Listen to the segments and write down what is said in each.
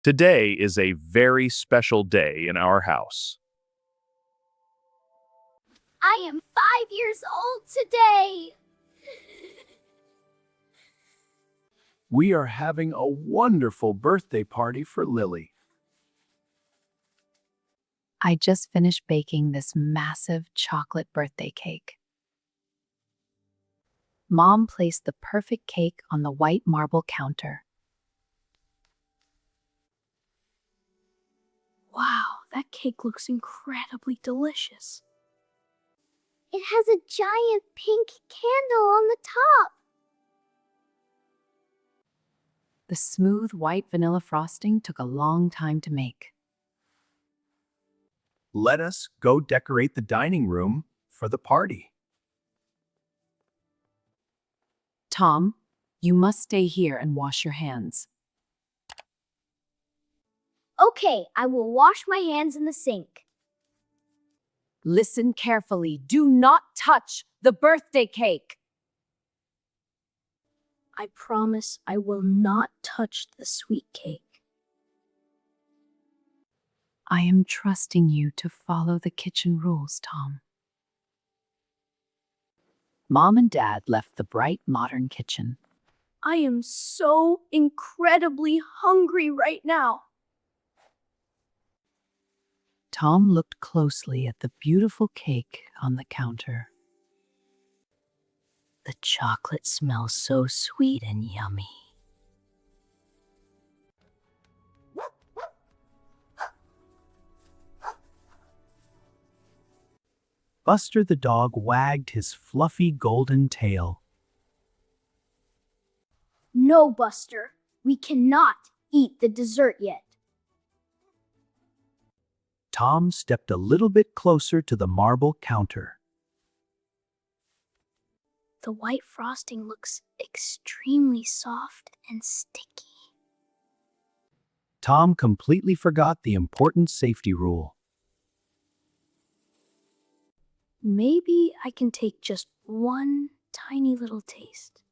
Today is a very special day in our house. I am 5 years old today. We are having a wonderful birthday party for Lily. I just finished baking this massive chocolate birthday cake. Mom placed the perfect cake on the white marble counter. Wow, that cake looks incredibly delicious. It has a giant pink candle on the top. The smooth white vanilla frosting took a long time to make. Let us go decorate the dining room for the party. Tom, you must stay here and wash your hands. Okay, I will wash my hands in the sink. Listen carefully. Do not touch the birthday cake. I promise I will not touch the sweet cake. I am trusting you to follow the kitchen rules, Tom. Mom and Dad left the bright, modern kitchen. I am so incredibly hungry right now. Tom looked closely at the beautiful cake on the counter. The chocolate smells so sweet and yummy. Buster the dog wagged his fluffy golden tail. No, Buster, we cannot eat the dessert yet. Tom stepped a little bit closer to the marble counter. The white frosting looks extremely soft and sticky. Tom completely forgot the important safety rule. Maybe I can take just one tiny little taste.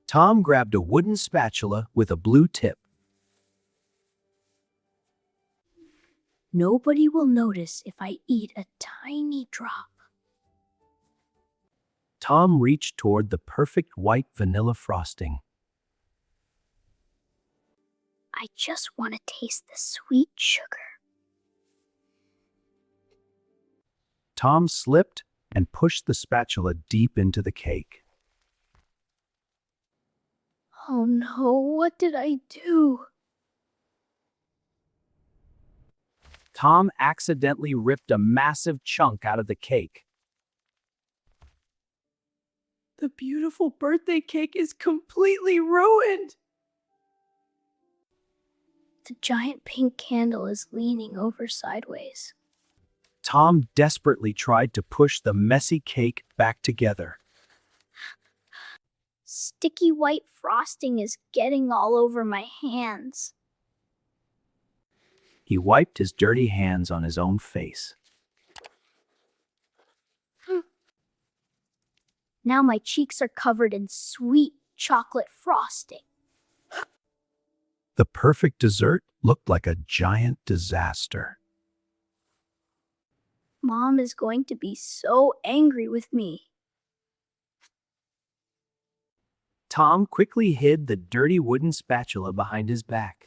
Tom grabbed a wooden spatula with a blue tip. Nobody will notice if I eat a tiny drop. Tom reached toward the perfect white vanilla frosting. I just want to taste the sweet sugar. Tom slipped and pushed the spatula deep into the cake. Oh no, what did I do? Tom accidentally ripped a massive chunk out of the cake. The beautiful birthday cake is completely ruined. The giant pink candle is leaning over sideways. Tom desperately tried to push the messy cake back together. Sticky white frosting is getting all over my hands. He wiped his dirty hands on his own face. Now my cheeks are covered in sweet chocolate frosting. The perfect dessert looked like a giant disaster. Mom is going to be so angry with me. Tom quickly hid the dirty wooden spatula behind his back.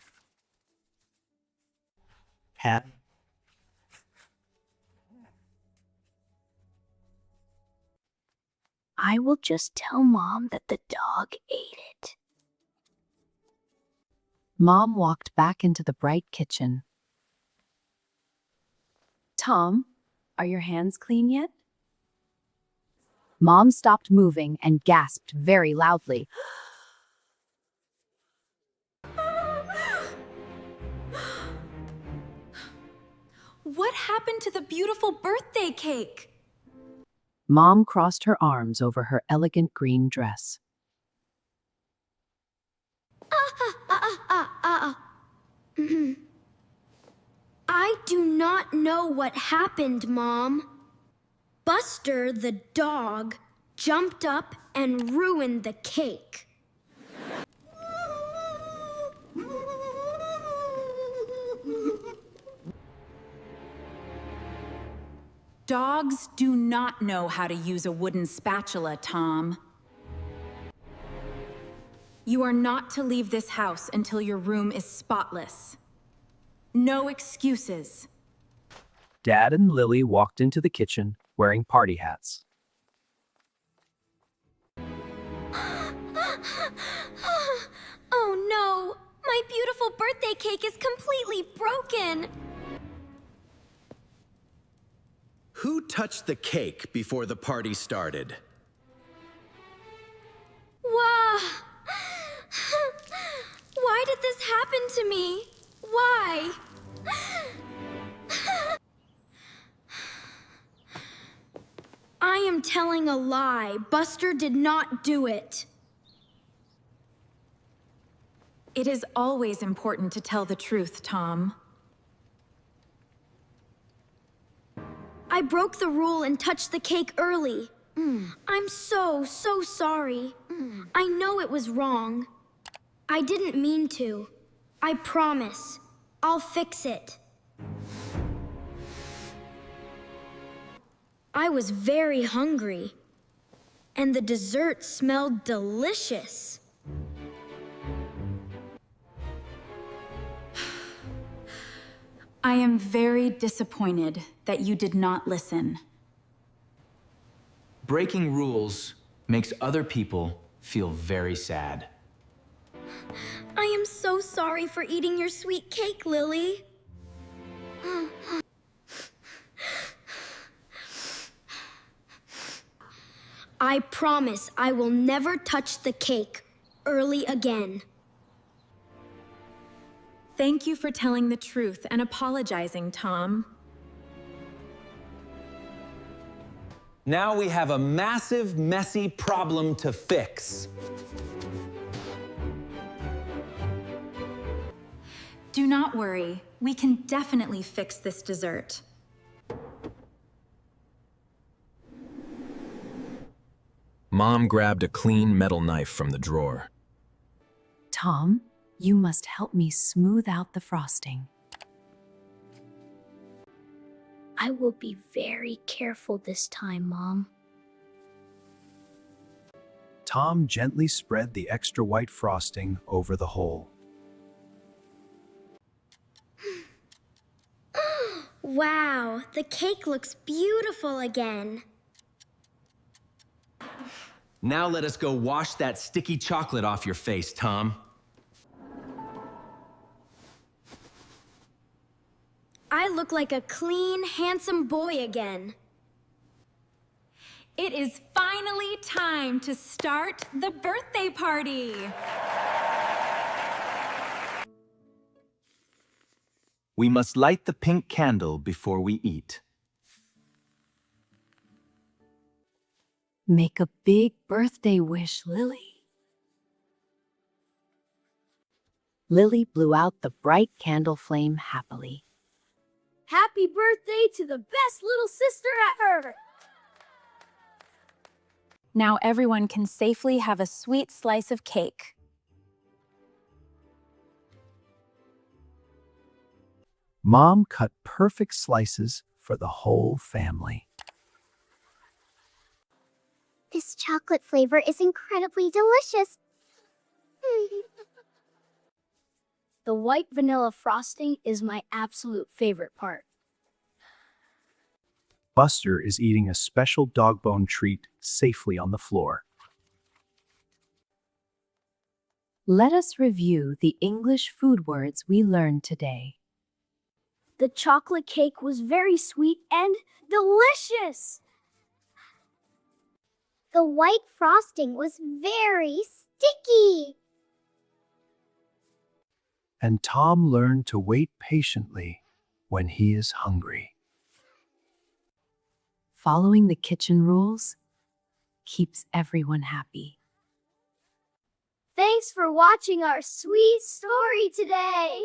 I will just tell Mom that the dog ate it. Mom walked back into the bright kitchen. Tom, are your hands clean yet? Mom stopped moving and gasped very loudly. What happened to the beautiful birthday cake? Mom crossed her arms over her elegant green dress. I do not know what happened, Mom. Buster the dog jumped up and ruined the cake. Dogs do not know how to use a wooden spatula, Tom. You are not to leave this house until your room is spotless. No excuses. Dad and Lily walked into the kitchen wearing party hats. Oh no! My beautiful birthday cake is completely broken! Who touched the cake before the party started? Wow! Why did this happen to me? Why? I am telling a lie. Buster did not do it. It is always important to tell the truth, Tom. I broke the rule and touched the cake early. I'm so sorry. I know it was wrong. I didn't mean to. I promise. I'll fix it. I was very hungry, and the dessert smelled delicious. I am very disappointed that you did not listen. Breaking rules makes other people feel very sad. I am so sorry for eating your sweet cake, Lily. I promise I will never touch the cake early again. Thank you for telling the truth and apologizing, Tom. Now we have a massive, messy problem to fix. Do not worry. We can definitely fix this dessert. Mom grabbed a clean metal knife from the drawer. Tom, you must help me smooth out the frosting. I will be very careful this time, Mom. Tom gently spread the extra white frosting over the hole. Wow, the cake looks beautiful again. Now let us go wash that sticky chocolate off your face, Tom. I look like a clean, handsome boy again. It is finally time to start the birthday party. We must light the pink candle before we eat. Make a big birthday wish, Lily. Lily blew out the bright candle flame happily. Happy birthday to the best little sister ever! Now everyone can safely have a sweet slice of cake. Mom cut perfect slices for the whole family. This chocolate flavor is incredibly delicious. The white vanilla frosting is my absolute favorite part. Buster is eating a special dog bone treat safely on the floor. Let us review the English food words we learned today. The chocolate cake was very sweet and delicious. The white frosting was very sticky. And Tom learned to wait patiently when he is hungry. Following the kitchen rules keeps everyone happy. Thanks for watching our sweet story today.